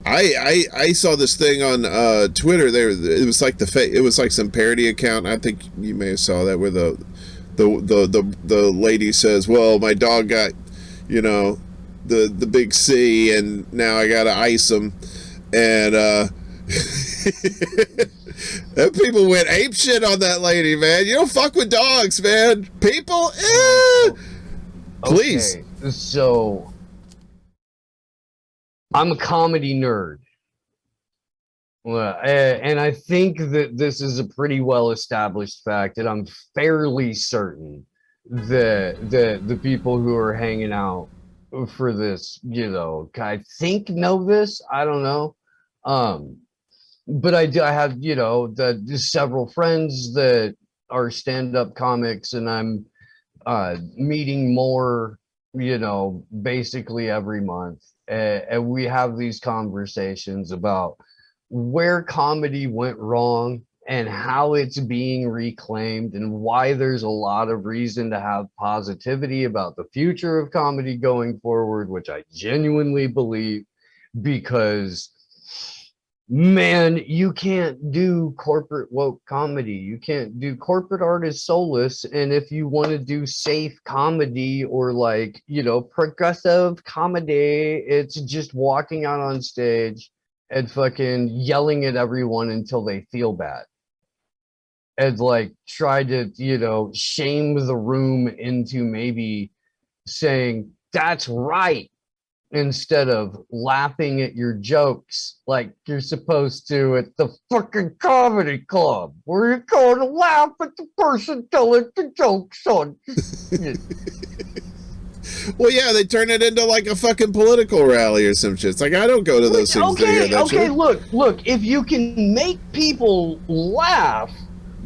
I saw this thing on Twitter. There, it was like it was like some parody account. I think you may have saw that where the lady says, "Well, my dog got, you know, the big C, and now I gotta ice him," and and people went ape shit on that lady, man. You don't fuck with dogs, man. People, please. Okay, so I'm a comedy nerd. Well, and I think that this is a pretty well established fact, and I'm fairly certain that the people who are hanging out for this, I think know this. I don't know. Um, but I have, several friends that are stand-up comics, and I'm meeting more, basically every month. And we have these conversations about where comedy went wrong and how it's being reclaimed and why there's a lot of reason to have positivity about the future of comedy going forward, which I genuinely believe, because man, you can't do corporate woke comedy. You can't do corporate art is soulless. And if you want to do safe comedy or like, progressive comedy, it's just walking out on stage and fucking yelling at everyone until they feel bad. And like try to, shame the room into maybe saying, that's right, instead of laughing at your jokes like you're supposed to at the fucking comedy club where you're going to laugh at the person telling the jokes on. Well, yeah, they turn it into like a fucking political rally or some shit. It's like I don't go to those things. Okay, shit. look. If you can make people laugh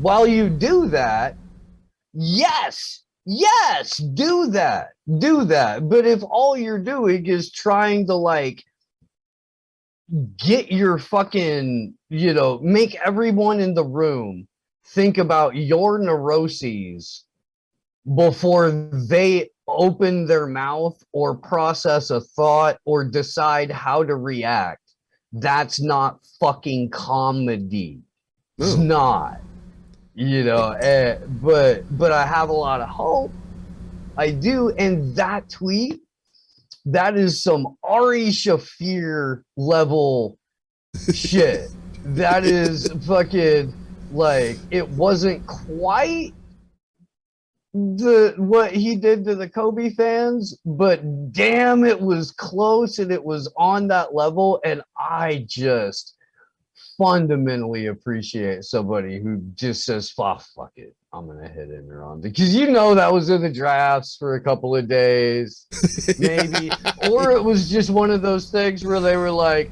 while you do that, yes, do that. But if all you're doing is trying to like get your fucking, make everyone in the room think about your neuroses before they open their mouth or process a thought or decide how to react, that's not fucking comedy. It's not. But I have a lot of hope. I do. And that tweet, that is some Ari Shafir level shit. That is fucking like, it wasn't quite what he did to the Kobe fans, but damn, it was close and it was on that level. And I just fundamentally appreciate somebody who just says, fuck it, I'm gonna hit it around, because that was in the drafts for a couple of days maybe. Or it was just one of those things where they were like,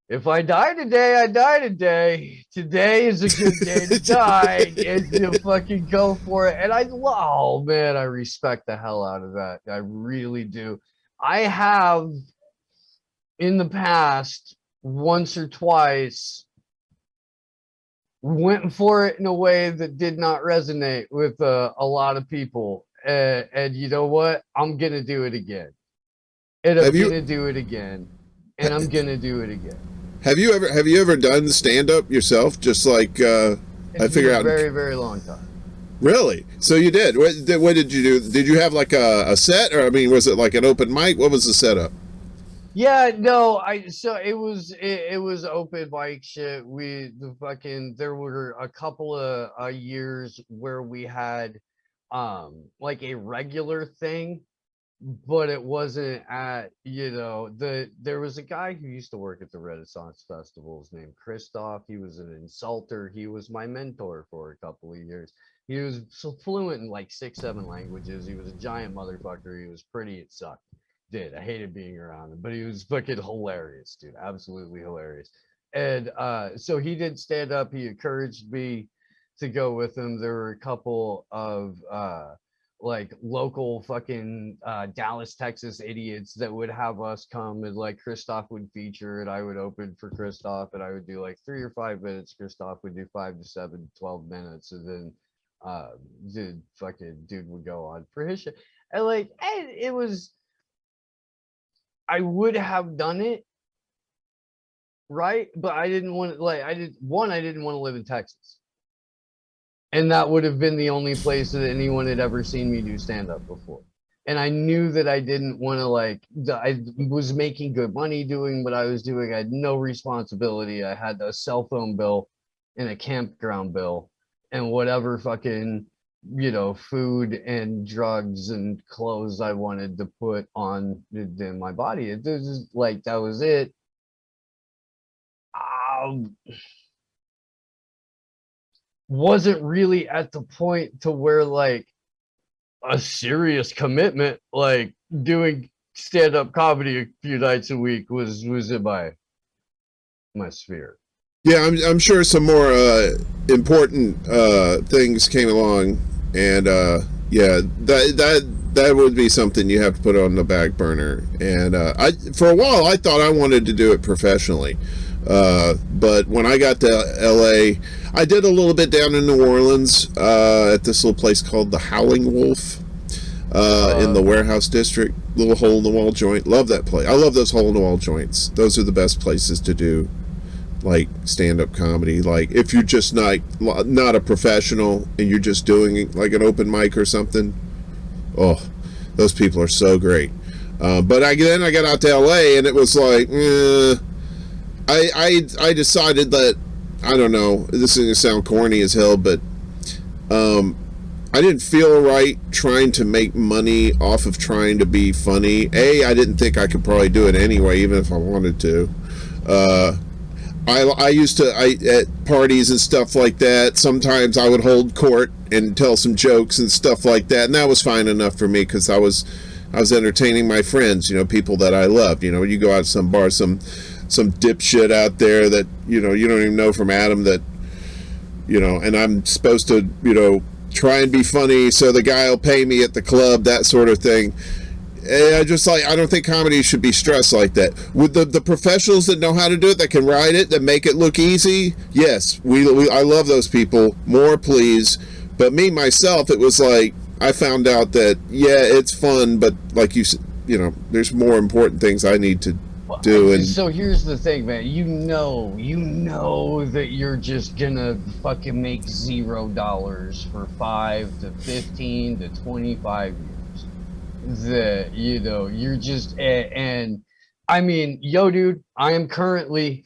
if I die today, I die today. Today is a good day to die, and you fucking go for it. And oh man, I respect the hell out of that. I really do. I have in the past once or twice went for it in a way that did not resonate with a lot of people. And you know what? I'm going to do it again. And I'm going to do it again. And I'm going to do it again. Have you ever done stand up yourself? Just like I figure out. Very, very long time. Really? So you did. What did you do? Did you have like a set, or I mean, was it like an open mic? What was the setup? Yeah, no, so it was open mic shit. There were a couple of years where we had like a regular thing, but it wasn't at, there was a guy who used to work at the Renaissance festivals named Christoph. He was an insulter. He was my mentor for a couple of years. He was so fluent in like 6-7 languages. He was a giant motherfucker. He was pretty. It sucked. I hated being around him, but he was fucking hilarious, dude. Absolutely hilarious. And so he did stand up. He encouraged me to go with him. There were a couple of like local fucking Dallas, Texas idiots that would have us come, and like Christoph would feature and I would open for Christoph, and I would do like 3 or 5 minutes. Christoph would do 5 to 7, 12 minutes, and then dude would go on for his shit. And like, and it was, I would have done it right? But I didn't want to, like, I didn't want to live in Texas. And that would have been the only place that anyone had ever seen me do stand up before. And I knew that I didn't want to, like, I was making good money doing what I was doing. I had no responsibility. I had a cell phone bill and a campground bill and whatever fucking, food and drugs and clothes I wanted to put on in my body. It was just like, that was it. Um, wasn't really at the point to where, like, a serious commitment, like doing stand-up comedy a few nights a week was in my sphere. Yeah, I'm sure some more important things came along, and yeah, that would be something you have to put on the back burner. And I for a while I thought I wanted to do it professionally, but when I got to LA, I did a little bit down in New Orleans at this little place called the Howling Wolf. In the warehouse district, little hole in the wall joint. Love that place. I love those hole in the wall joints. Those are the best places to do like stand-up comedy. Like if you're just not a professional and you're just doing like an open mic or something, oh, those people are so great. But then I got out to LA and it was like I decided that, I don't know, this is gonna sound corny as hell, but I didn't feel right trying to make money off of trying to be funny. I didn't think I could probably do it anyway, even if I wanted to. I used to, at parties and stuff like that, sometimes I would hold court and tell some jokes and stuff like that, and that was fine enough for me because I was entertaining my friends, people that I loved. You go out to some bar, some dipshit out there that you don't even know from Adam, that and I'm supposed to try and be funny so the guy will pay me at the club, that sort of thing. And I don't think comedy should be stressed like that. With the professionals that know how to do it, that can write it, that make it look easy, yes, I love those people, more please. But me myself, it was like I found out that yeah, it's fun, but like there's more important things I need to do. And so here's the thing, man. You know that you're just gonna fucking make $0 for 5 to 15 to 25 years. That you're just and I mean, yo, dude, I am currently,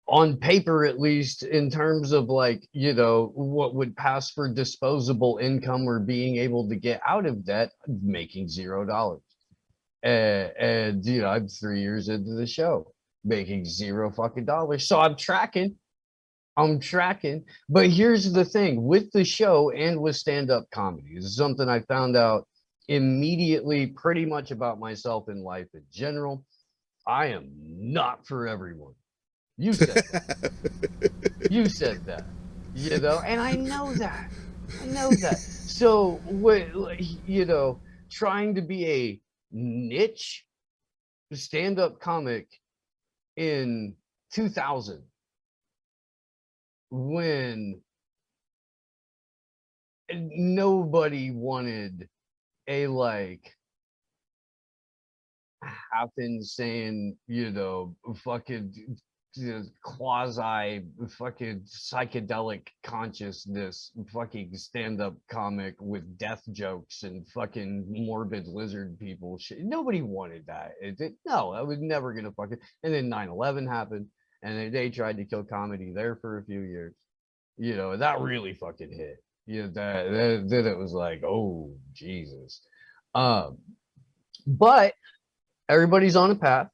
on paper at least, in terms of like what would pass for disposable income or being able to get out of debt, making $0. And I'm 3 years into the show, making $0 fucking. So I'm tracking. But here's the thing with the show and with stand-up comedy. This is something I found out immediately, pretty much about myself in life in general. I am not for everyone. You said that. You said that. And I know that. So what, trying to be a niche stand-up comic in 2000, when nobody wanted a like half insane fucking quasi fucking psychedelic consciousness fucking stand-up comic with death jokes and fucking morbid lizard people shit. Nobody wanted that. No, I was never gonna fucking. And then 9/11 happened, and they tried to kill comedy there for a few years. That really fucking hit. That then it was like, oh Jesus. But everybody's on a path.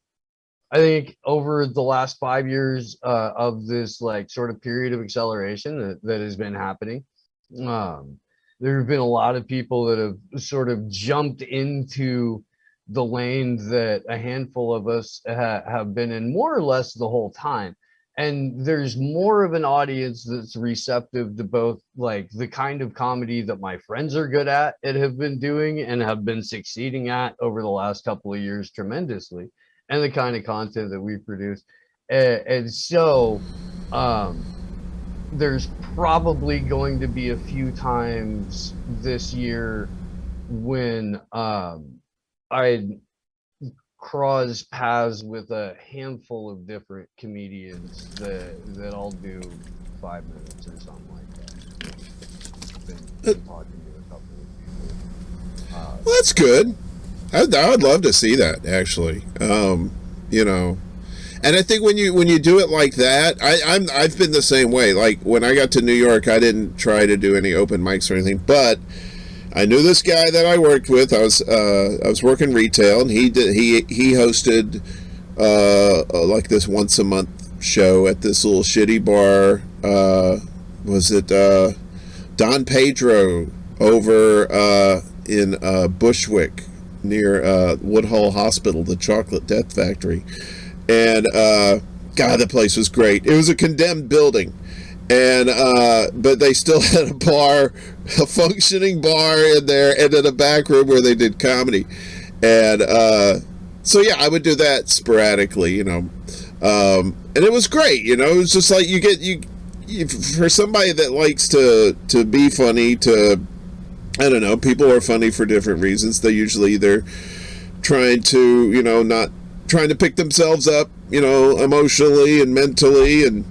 I think over the last 5 years of this like sort of period of acceleration that has been happening, there have been a lot of people that have sort of jumped into the lane that a handful of us have been in more or less the whole time. And there's more of an audience that's receptive to both like the kind of comedy that my friends are good at and have been doing and have been succeeding at over the last couple of years tremendously, and the kind of content that we produce. And so there's probably going to be a few times this year when I cross paths with a handful of different comedians that all do 5 minutes or something like that. Been talking to a couple of people. Well, that's good. I would love to see that, actually. You know, and I think when you do it like that, I've been the same way. Like when I got to New York, I didn't try to do any open mics or anything, but I knew this guy that I worked with. I was working retail, and he hosted like this once a month show at this little shitty bar. Was it Don Pedro over in Bushwick near Woodhull Hospital, the Chocolate Death Factory, and God, the place was great. It was a condemned building. And but they still had a bar, a functioning bar in there, and then a back room where they did comedy. And so yeah, I would do that sporadically, you know. And it was great, you know. It was just like you for somebody that likes to be funny. I don't know, people are funny for different reasons. They usually either trying to, you know, not trying to pick themselves up, you know, emotionally and mentally, and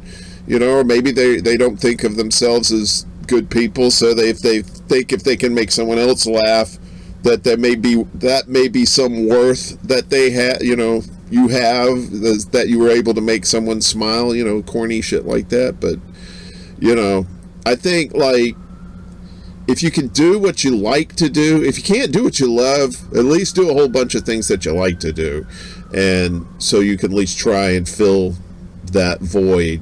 you know, or maybe they don't think of themselves as good people, so they think if they can make someone else laugh, that may be some worth that they have, you know, you have, that you were able to make someone smile, you know, corny shit like that. But you know, I think, like, if you can do what you like to do, if you can't do what you love, at least do a whole bunch of things that you like to do, and so you can at least try and fill that void